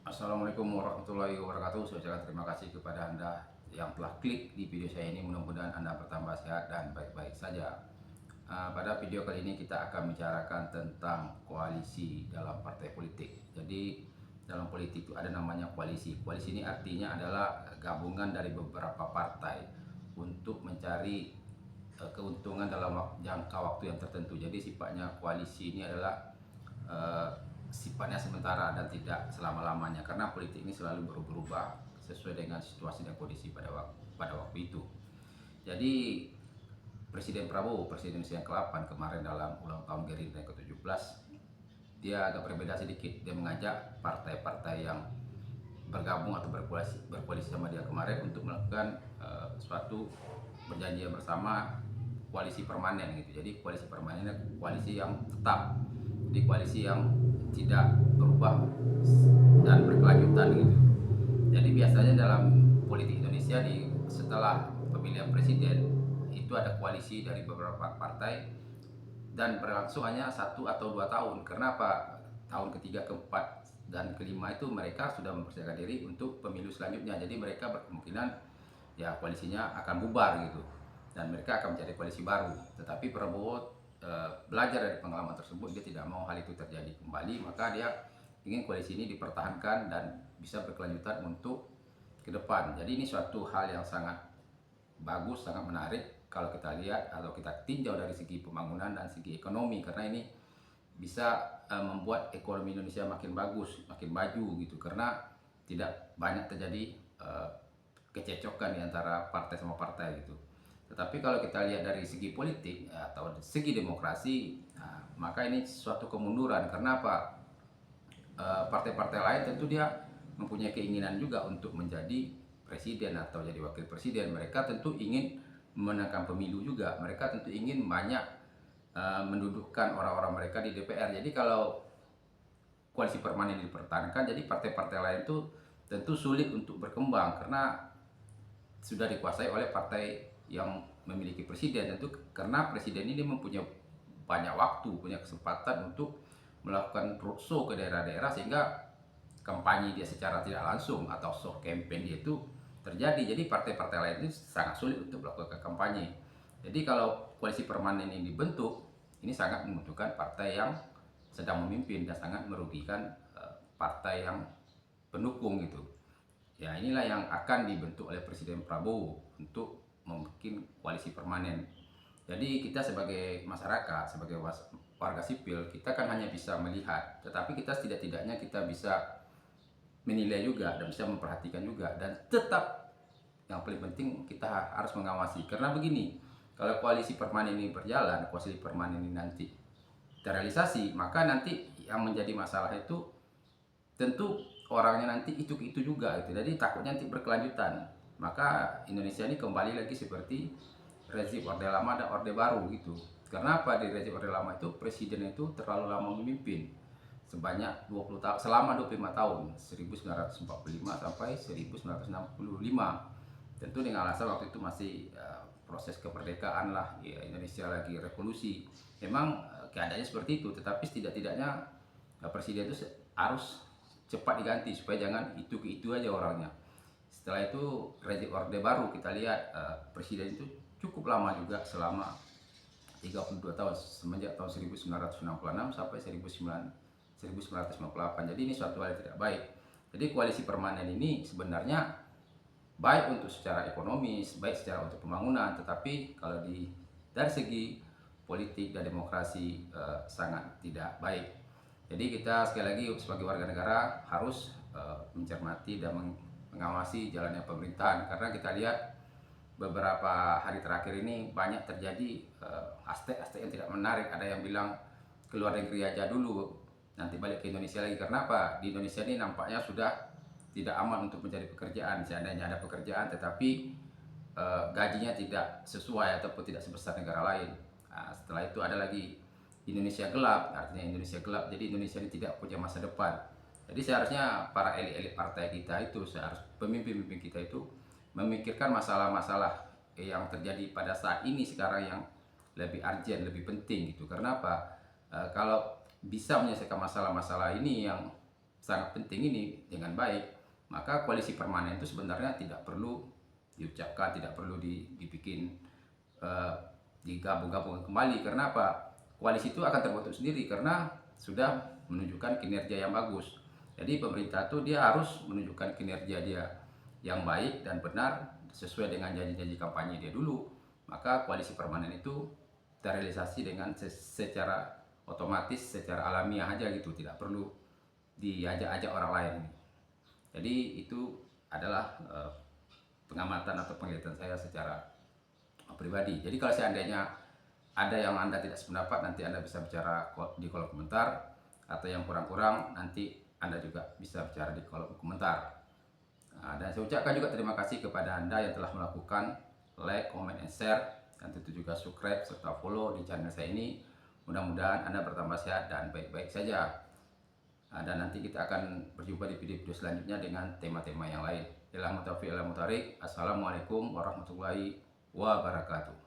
Assalamualaikum warahmatullahi wabarakatuh. Saya ucapkan terima kasih kepada Anda yang telah klik di video saya ini. Mudah-mudahan Anda bertambah sehat dan baik-baik saja. Pada video kali ini kita akan bicarakan tentang koalisi dalam partai politik. Jadi dalam politik itu ada namanya koalisi. Koalisi ini artinya adalah gabungan dari beberapa partai untuk mencari keuntungan dalam jangka waktu yang tertentu. Jadi sifatnya koalisi ini adalah eh, sifatnya sementara dan tidak selama-lamanya, karena politik ini selalu berubah sesuai dengan situasi dan kondisi pada waktu itu. Jadi Presiden Prabowo, Presiden Indonesia yang ke-8 kemarin dalam ulang tahun Gerindra yang ke-17, dia agak berbeda sedikit. Dia mengajak partai-partai yang bergabung atau berkoalisi sama dia kemarin untuk melakukan suatu perjanjian bersama, koalisi permanen gitu. Jadi koalisi permanen, koalisi yang tetap, di koalisi yang tidak berubah dan berkelanjutan gitu. Jadi biasanya dalam politik Indonesia setelah pemilihan presiden itu ada koalisi dari beberapa partai dan berlangsung hanya 1 atau 2 tahun. Karena apa? Tahun ketiga, keempat, dan kelima itu mereka sudah mempersiapkan diri untuk pemilu selanjutnya. Jadi mereka berkemungkinan ya koalisinya akan bubar gitu dan mereka akan mencari koalisi baru. Tetapi Prabowo belajar dari pengalaman tersebut, dia tidak mau hal itu terjadi kembali, maka dia ingin koalisi ini dipertahankan dan bisa berkelanjutan untuk ke depan. Jadi ini suatu hal yang sangat bagus, sangat menarik kalau kita lihat atau kita tinjau dari segi pembangunan dan segi ekonomi, karena ini bisa membuat ekonomi Indonesia makin bagus, makin maju gitu, karena tidak banyak terjadi kececokan di antara partai sama partai gitu. Tetapi kalau kita lihat dari segi politik atau segi demokrasi, maka ini suatu kemunduran. Karena apa? Partai-partai lain tentu dia mempunyai keinginan juga untuk menjadi presiden atau jadi wakil presiden. Mereka tentu ingin memenangkan pemilu juga. Mereka tentu ingin banyak mendudukkan orang-orang mereka di DPR. Jadi kalau koalisi permanen dipertahankan, jadi partai-partai lain itu tentu sulit untuk berkembang karena sudah dikuasai oleh partai yang memiliki presiden. Tentu karena presiden ini mempunyai banyak waktu, punya kesempatan untuk melakukan roadshow ke daerah-daerah, sehingga kampanye dia secara tidak langsung atau soft campaign dia itu terjadi. Jadi partai-partai lain itu sangat sulit untuk melakukan kampanye. Jadi kalau koalisi permanen ini dibentuk, ini sangat membutuhkan partai yang sedang memimpin dan sangat merugikan partai yang pendukung gitu. Ya inilah yang akan dibentuk oleh Presiden Prabowo untuk membuat koalisi permanen. Jadi kita sebagai masyarakat, sebagai warga sipil, kita kan hanya bisa melihat, tetapi kita setidak-tidaknya kita bisa menilai juga dan bisa memperhatikan juga, dan tetap yang paling penting kita harus mengawasi. Karena begini, kalau koalisi permanen ini berjalan, koalisi permanen ini nanti terrealisasi, maka nanti yang menjadi masalah itu tentu orangnya nanti itu juga gitu. Jadi takutnya nanti berkelanjutan, maka Indonesia ini kembali lagi seperti rezim Orde Lama dan Orde Baru gitu. Karena apa? Di rezim Orde Lama itu presiden itu terlalu lama memimpin, sebanyak 20 tahun, selama 25 tahun, 1945 sampai 1965. Tentu dengan alasan waktu itu masih proses kemerdekaan lah, ya, Indonesia lagi revolusi. Memang keadaannya seperti itu, tetapi setidak-tidaknya presiden itu harus cepat diganti supaya jangan itu aja orangnya. Setelah itu rezim Orde Baru, kita lihat presiden itu cukup lama juga, selama 32 tahun, semenjak tahun 1966 sampai 1998. Jadi ini suatu hal yang tidak baik. Jadi koalisi permanen ini sebenarnya baik untuk secara ekonomis, baik secara untuk pembangunan, tetapi kalau dari segi politik dan demokrasi sangat tidak baik. Jadi kita sekali lagi sebagai warga negara harus mencermati dan mengawasi jalannya pemerintahan, karena kita lihat beberapa hari terakhir ini banyak terjadi aspek-aspek yang tidak menarik. Ada yang bilang keluar negeri aja dulu, nanti balik ke Indonesia lagi. Karena apa? Di Indonesia ini nampaknya sudah tidak aman untuk mencari pekerjaan. Seandainya ada pekerjaan tetapi gajinya tidak sesuai ataupun tidak sebesar negara lain. Setelah itu ada lagi Indonesia gelap, artinya Indonesia gelap. Jadi Indonesia ini tidak punya masa depan. Jadi seharusnya para elit-elit partai kita itu, pemimpin-pemimpin kita itu memikirkan masalah-masalah yang terjadi pada saat ini sekarang yang lebih urgent, lebih penting gitu. Karena apa? Kalau bisa menyelesaikan masalah-masalah ini yang sangat penting ini dengan baik, maka koalisi permanen itu sebenarnya tidak perlu diucapkan, tidak perlu dibikin digabung-gabung kembali. Karena apa? Koalisi itu akan terbentuk sendiri karena sudah menunjukkan kinerja yang bagus. Jadi pemerintah itu dia harus menunjukkan kinerja dia yang baik dan benar sesuai dengan janji-janji kampanye dia dulu. Maka koalisi permanen itu terrealisasi dengan secara otomatis, secara alamiah aja gitu, tidak perlu diajak-ajak orang lain. Jadi itu adalah pengamatan atau penelitian saya secara pribadi. Jadi kalau seandainya ada yang Anda tidak sependapat, nanti Anda bisa bicara di kolom komentar, atau yang kurang-kurang nanti Anda juga bisa bicara di kolom komentar. Dan saya ucapkan juga terima kasih kepada Anda yang telah melakukan like, comment, and share, dan tentu juga subscribe serta follow di channel saya ini. Mudah-mudahan Anda bertambah sehat dan baik-baik saja. Dan nanti kita akan berjumpa di video-video selanjutnya dengan tema-tema yang lain. Assalamualaikum warahmatullahi wabarakatuh.